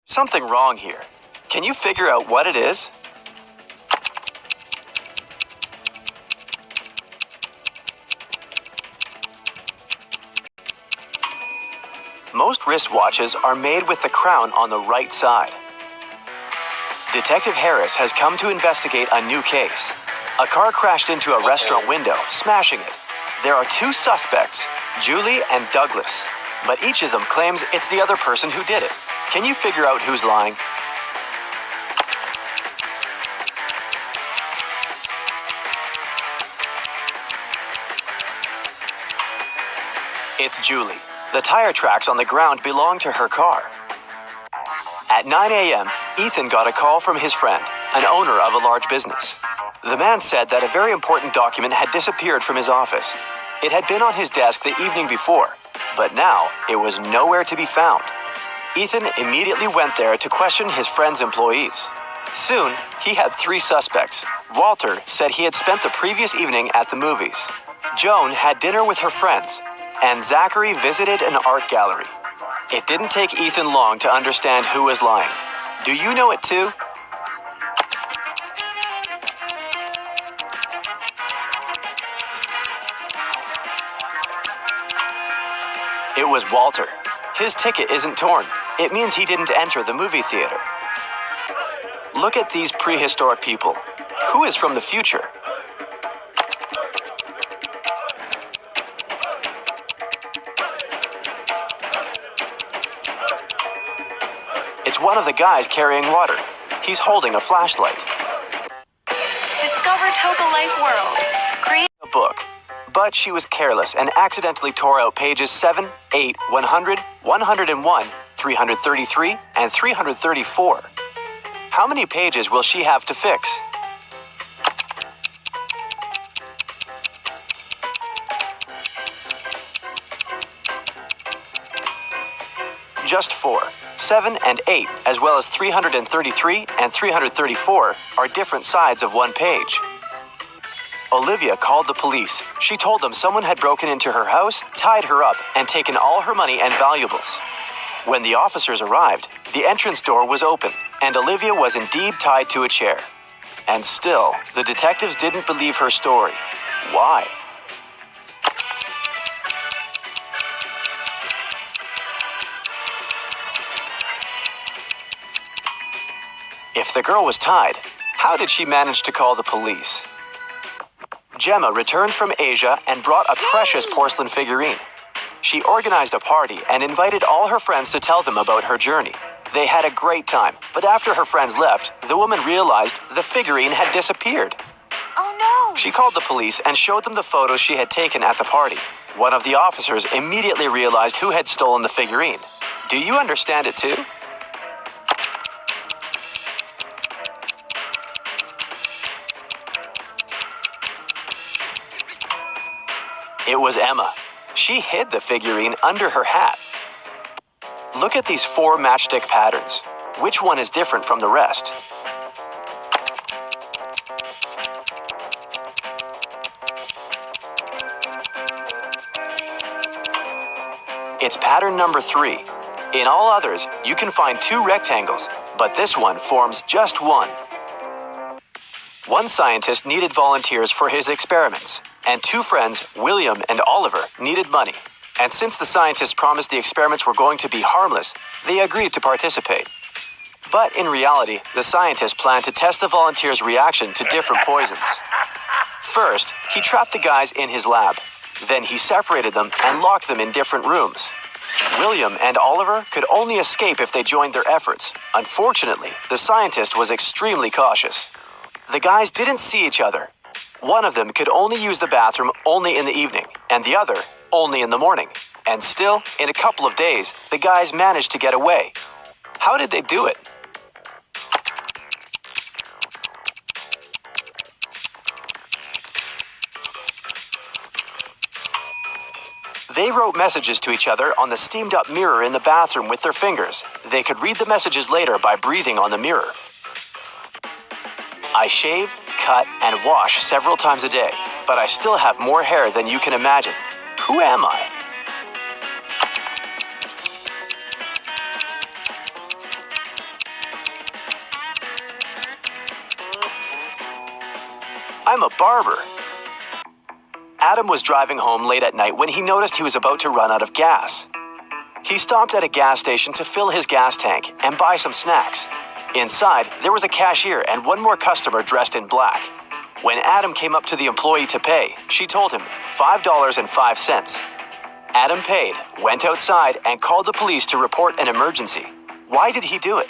Something wrong here. Can you figure out what it is? Most wristwatches are made with the crown on the right side. Detective Harris has come to investigate a new case. A car crashed into a restaurant window, smashing it. There are two suspects, Julie and Douglas, but each of them claims it's the other person who did it. Can you figure out who's lying? It's Julie. The tire tracks on the ground belong to her car. At 9 a.m., Ethan got a call from his friend, an owner of a large business. The man said that a very important document had disappeared from his office. It had been on his desk the evening before, but now it was nowhere to be found. Ethan immediately went there to question his friend's employees. Soon, he had three suspects. Walter said he had spent the previous evening at the movies. Joan had dinner with her friends, and Zachary visited an art gallery. It didn't take Ethan long to understand who was lying. Do you know it too? It was Walter. His ticket isn't torn. It means he didn't enter the movie theater. Look at these prehistoric people. Who is from the future? It's one of the guys carrying water. He's holding a flashlight. Discover Toga Life World. Create A book. But she was careless and accidentally tore out pages 7, 8, 100, 101, 333, and 334. How many pages will she have to fix? Just 4. 7 and 8, as well as 333 and 334, are different sides of one page. Olivia called the police. She told them someone had broken into her house, tied her up, and taken all her money and valuables. When the officers arrived, the entrance door was open, and Olivia was indeed tied to a chair. And still, the detectives didn't believe her story. Why? If the girl was tied, how did she manage to call the police? Gemma returned from Asia and brought a precious porcelain figurine. She organized a party and invited all her friends to tell them about her journey. They had a great time, but after her friends left, the woman realized the figurine had disappeared. Oh no! She called the police and showed them the photos she had taken at the party. One of the officers immediately realized who had stolen the figurine. Do you understand it too? It was Emma. She hid the figurine under her hat. Look at these 4 matchstick patterns. Which one is different from the rest? It's pattern number 3. In all others, you can find 2 rectangles, but this one forms just one. One scientist needed volunteers for his experiments, and 2 friends, William and Oliver, needed money. And since the scientists promised the experiments were going to be harmless, they agreed to participate. But in reality, the scientist planned to test the volunteers' reaction to different poisons. First, he trapped the guys in his lab. Then he separated them and locked them in different rooms. William and Oliver could only escape if they joined their efforts. Unfortunately, the scientist was extremely cautious. The guys didn't see each other. One of them could only use the bathroom only in the evening, and the other only in the morning. And still, in a couple of days, the guys managed to get away. How did they do it? They wrote messages to each other on the steamed-up mirror in the bathroom with their fingers. They could read the messages later by breathing on the mirror. I shave, cut, and wash several times a day, but I still have more hair than you can imagine. Who am I? I'm a barber. Adam was driving home late at night when he noticed he was about to run out of gas. He stopped at a gas station to fill his gas tank and buy some snacks. Inside, there was a cashier and one more customer dressed in black. When Adam came up to the employee to pay, she told him $5.05. Adam paid, went outside, and called the police to report an emergency. Why did he do it?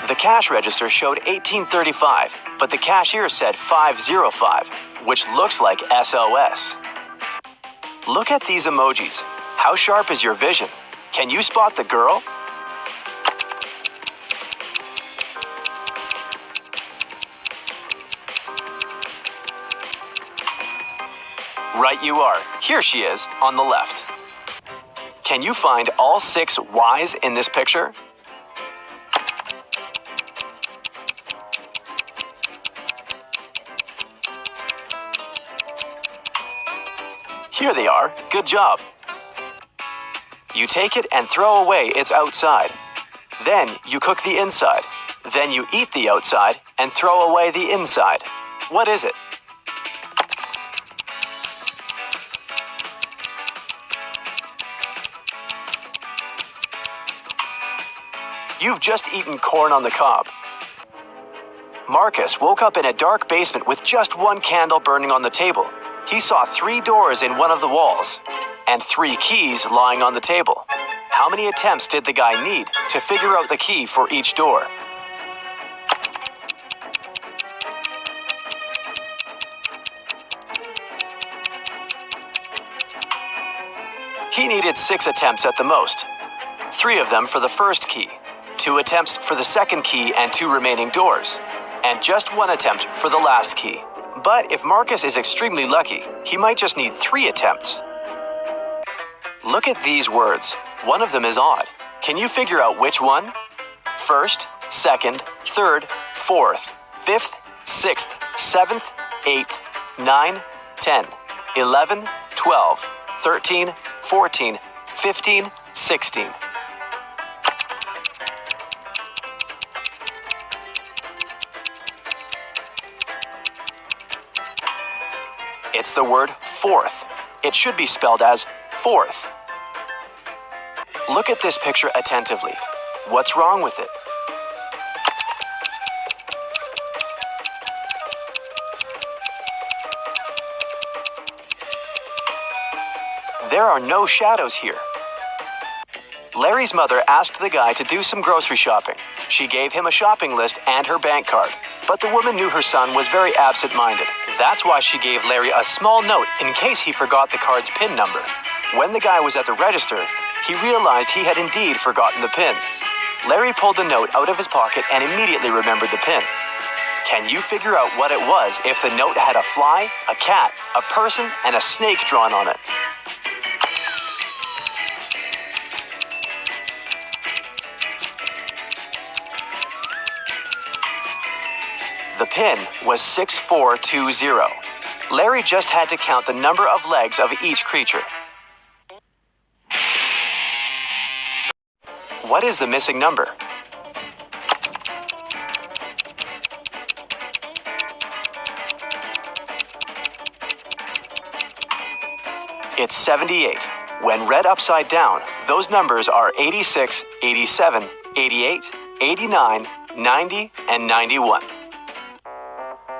The cash register showed 1835, but the cashier said 505, which looks like SOS. Look at these emojis. How sharp is your vision? Can you spot the girl? Right you are. Here she is, on the left. Can you find all 6 Y's in this picture? Here they are. Good job. You take it and throw away its outside. Then you cook the inside. Then you eat the outside and throw away the inside. What is it? You've just eaten corn on the cob. Marcus woke up in a dark basement with just one candle burning on the table. He saw 3 doors in one of the walls and 3 keys lying on the table. How many attempts did the guy need to figure out the key for each door? He needed 6 attempts at the most. 3 of them for the first key, 2 attempts for the second key and 2 remaining doors, and just 1 attempt for the last key. But if Marcus is extremely lucky, he might just need 3 attempts. Look at these words. One of them is odd. Can you figure out which one? First, second, third, fourth, fifth, sixth, 7th, 8th, 9, 10, 11, 12, 13, 14, 15, 16. It's the word fourth. It should be spelled as fourth. Look at this picture attentively. What's wrong with it? There are no shadows here. Larry's mother asked the guy to do some grocery shopping. She gave him a shopping list and her bank card, but the woman knew her son was very absent-minded. That's why she gave Larry a small note in case he forgot the card's PIN number. When the guy was at the register, he realized he had indeed forgotten the PIN. Larry pulled the note out of his pocket and immediately remembered the PIN. Can you figure out what it was if the note had a fly, a cat, a person, and a snake drawn on it? The PIN was 6420. Larry just had to count the number of legs of each creature. What is the missing number? It's 78. When read upside down, those numbers are 86, 87, 88, 89, 90, and 91.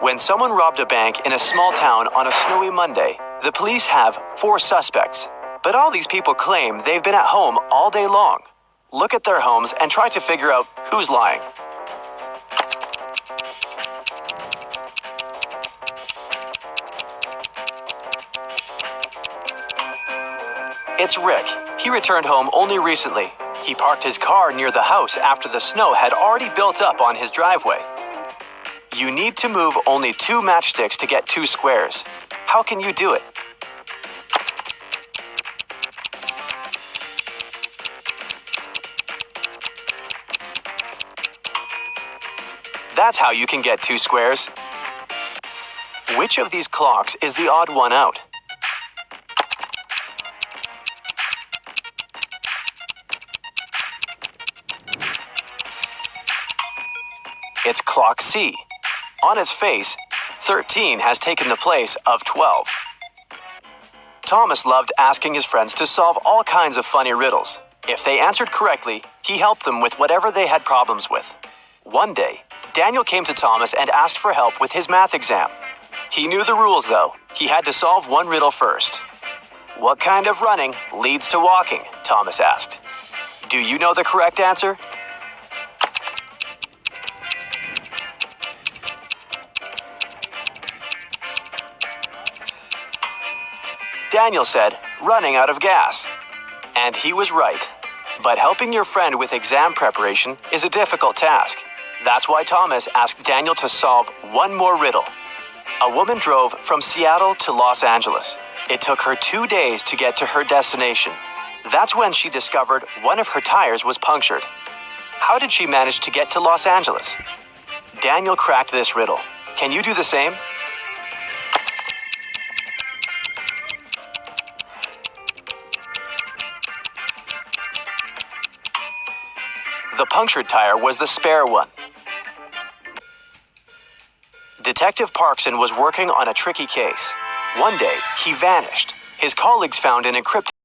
When someone robbed a bank in a small town on a snowy Monday, the police have 4 suspects. But all these people claim they've been at home all day long. Look at their homes and try to figure out who's lying. It's Rick. He returned home only recently. He parked his car near the house after the snow had already built up on his driveway. You need to move only 2 matchsticks to get 2 squares. How can you do it? That's how you can get 2 squares. Which of these clocks is the odd one out? It's clock C. On its face, 13 has taken the place of 12. Thomas loved asking his friends to solve all kinds of funny riddles. If they answered correctly, he helped them with whatever they had problems with. One day, Daniel came to Thomas and asked for help with his math exam. He knew the rules, though. He had to solve one riddle first. "What kind of running leads to walking?" Thomas asked. "Do you know the correct answer?" Daniel said, "Running out of gas." And he was right. But helping your friend with exam preparation is a difficult task. That's why Thomas asked Daniel to solve one more riddle. A woman drove from Seattle to Los Angeles. It took her 2 days to get to her destination. That's when she discovered one of her tires was punctured. How did she manage to get to Los Angeles? Daniel cracked this riddle. Can you do the same? The punctured tire was the spare one. Detective Parkson was working on a tricky case. One day, he vanished. His colleagues found an encrypted